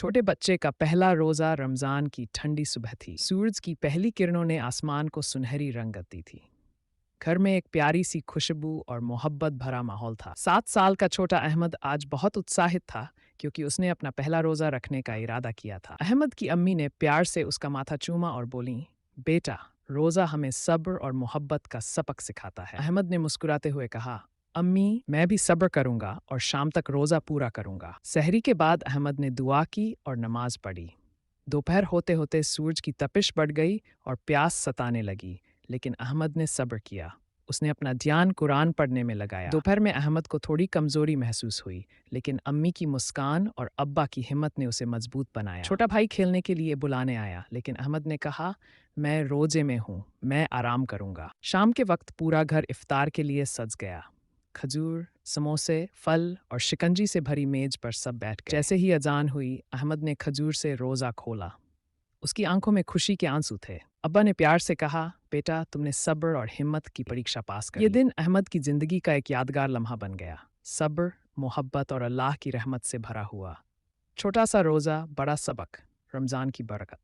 छोटे बच्चे का पहला रोजा रमजान की ठंडी सुबह थी। सूरज की पहली किरणों ने आसमान को सुनहरी रंगत दी थी। घर में एक प्यारी सी खुशबू और मोहब्बत भरा माहौल था। 7 साल का छोटा अहमद आज बहुत उत्साहित था क्योंकि उसने अपना पहला रोजा रखने का इरादा किया था। अहमद की अम्मी ने प्यार से उसका माथा चूमा और बोली, बेटा, रोजा हमें सब्र और मोहब्बत का सबक सिखाता है। अहमद ने मुस्कुराते हुए कहा, अम्मी, मैं भी सब्र करूंगा और शाम तक रोजा पूरा करूंगा। सहरी के बाद अहमद ने दुआ की और नमाज पढ़ी। दोपहर होते होते सूरज की तपिश बढ़ गई और प्यास सताने लगी, लेकिन अहमद ने सब्र किया। उसने अपना ध्यान कुरान पढ़ने में लगाया। दोपहर में अहमद को थोड़ी कमजोरी महसूस हुई, लेकिन अम्मी की मुस्कान और अब्बा की हिम्मत ने उसे मजबूत बनाया। छोटा भाई खेलने के लिए बुलाने आया, लेकिन अहमद ने कहा, मैं रोजे में हूँ, मैं आराम करूंगा। शाम के वक्त पूरा घर इफ्तार के लिए सज गया। खजूर, समोसे, फल और शिकंजी से भरी मेज पर सब बैठ गए। जैसे ही अजान हुई, अहमद ने खजूर से रोजा खोला। उसकी आंखों में खुशी के आंसू थे। अब्बा ने प्यार से कहा, बेटा, तुमने सब्र और हिम्मत की परीक्षा पास कर ली। ये दिन अहमद की जिंदगी का एक यादगार लम्हा बन गया। सब्र, मोहब्बत और अल्लाह की रहमत से भरा हुआ। छोटा सा रोजा, बड़ा सबक। रमजान की बरकत।